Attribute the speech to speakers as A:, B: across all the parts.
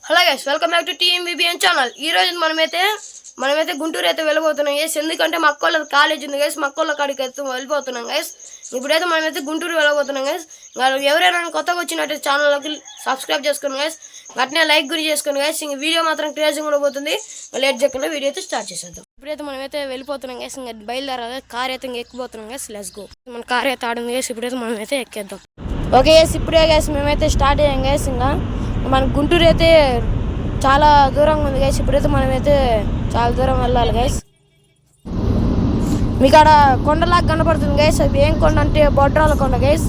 A: Hello guys, welcome back to TMVBN channel. ఈ రోజు మనమైతే గుంటూరు అయితే వెళ్ళిపోతున్నాం గైస్. ఎందుకంటే మా అక్కోళ్ళ కాలేజ్ ఉంది గైస్. మా అక్కోళ్ళ కాడికి అయితే వెళ్ళిపోతున్నాం గైస్. ఇప్పుడైతే మనమైతే గుంటూరు వెళ్ళిపోతున్నాం గైస్. ఎవరైనా కొత్తగా వచ్చినట్టు ఛానల్లోకి సబ్స్క్రైబ్ చేసుకోండి గైస్. అట్నే లైక్ గురి చేసుకోండి గైస్. ఇంక వీడియో మాత్రం క్రేజీగా ఉండబోతుంది. లేట్ చేయకుండా వీడియో అయితే స్టార్ట్ చేసేద్దాం. ఇప్పుడైతే మనమైతే వెళ్ళిపోతున్నాం గైస్. ఇంకా బయలుదేరాలి. కార్ అయితే ఇంకా ఎక్కిపోతున్నాం గైస్. Let's go. మన కార్ అయితే ఆడుంది గైస్. ఇప్పుడైతే మనమైతే ఎక్కేద్దాం. ఓకే గైస్, ఇప్పుడే గైస్ మేమైతే స్టార్ట్ అయ్యాం గైస్. ఇంకా మన గుంటూరు అయితే చాలా దూరంగా ఉంది గైస్. ఇప్పుడైతే మనమైతే చాలా దూరం వెళ్ళాలి గైస్. మీకు ఆడ కొండలాగా కనపడుతుంది గైస్. అది ఏం కొండ అంటే బొడ్రాల కొండ గైస్.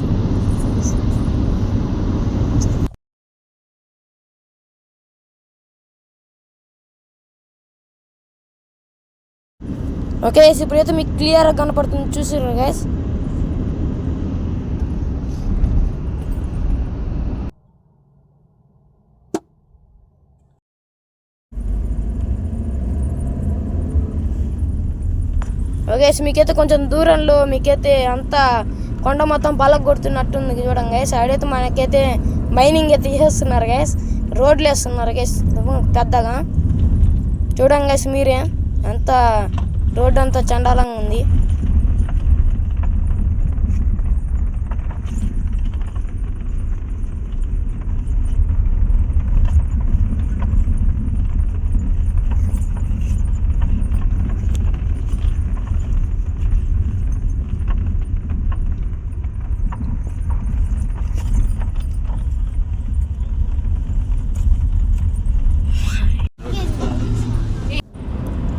A: ఓకే గైస్, ఇప్పుడైతే మీకు క్లియర్గా కనపడుతుంది, చూసారు గైస్. ఓకే, మీకైతే కొంచెం దూరంలో మీకైతే అంతా కొండ మొత్తం పలక కొడుతున్నట్టుంది చూడండి గైస్. ఆడైతే మనకైతే మైనింగ్ అయితే చేస్తున్నారు గైస్. రోడ్లు వేస్తున్నారు గైస్ పెద్దగా. చూడండి గైస్ మీరే, అంతా రోడ్డు అంతా చండాలంగా ఉంది.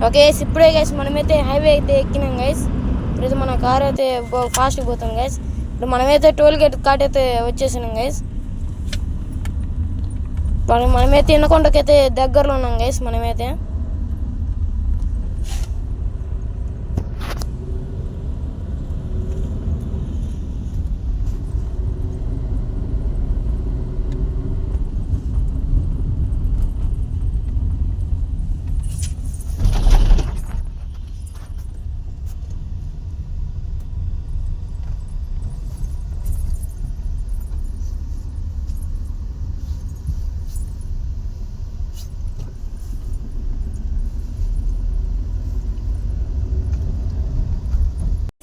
A: ఓకే, ఇప్పుడే గైస్ మనమైతే హైవే అయితే ఎక్కినాం గైస్. ఇప్పుడైతే మన కార్ అయితే ఫాస్ట్గా పోతాం గైస్. ఇప్పుడు మనమైతే టోల్ గేట్ కాట్ అయితే వచ్చేసినాం గైస్. మనమైతే ఇనకొండకైతే దగ్గరలో ఉన్నాం గైస్. మనమైతే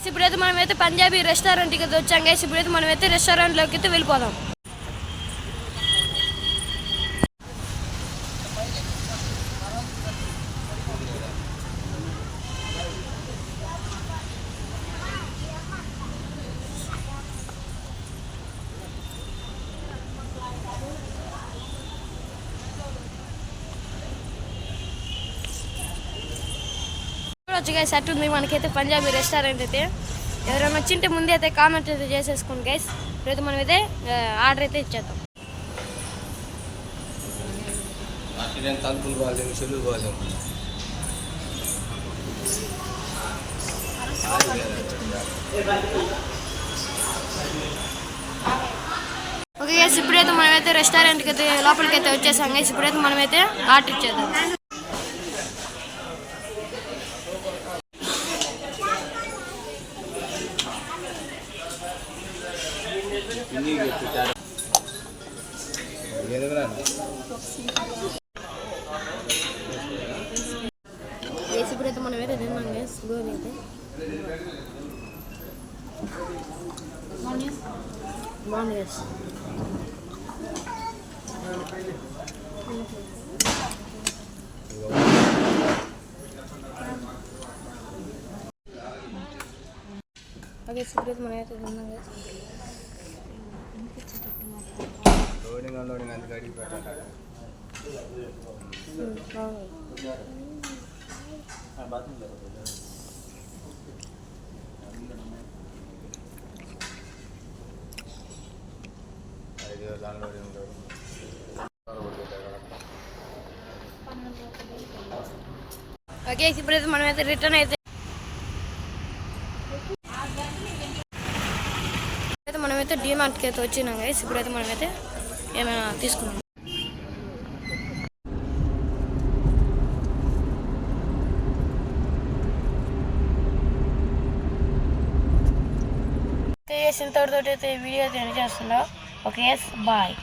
A: ఇప్పుడైతే మనమైతే పంజాబీ రెస్టారెంట్కి అయితే వచ్చాం గైస్. ఇప్పుడైతే మనమైతే రెస్టారెంట్లోకి అయితే వెళ్ళిపోదాం. గైస్ అట్టు ఉంది మనకైతే పంజాబీ రెస్టారెంట్ అయితే. ఎవరైనా వచ్చింటే ముందే అయితే కామెంట్ అయితే చేసేసుకోండి గైస్. ఇప్పుడైతే మనం అయితే ఆర్డర్ అయితే ఇచ్చేద్దాం. ఓకే గైస్, ఇప్పుడైతే మనమైతే రెస్టారెంట్కి అయితే లోపలికి అయితే వచ్చేసాం గైస్. ఇప్పుడైతే మనమైతే ఆర్డర్ ఇచ్చేద్దాం. ఇప్పుడైతే మనం అయితే తిన్నాం గైస్. గోబీ అయితే బాగుంది గైస్. ఓకే, ఇప్పుడైతే మనం అయితే తిన్నాం గైస్. ఓకే, ఇప్పుడైతే మనమైతే రిటర్న్ అయితే మనమైతే డిమార్ట్కి అయితే వచ్చినాం గైస్. ఇప్పుడైతే మనమైతే ఏమైనా తీసుకున్నాం. ఇంతటితో అయితే వీడియో అయితే ఎండ్ చేస్తున్నాం. Okay, bye.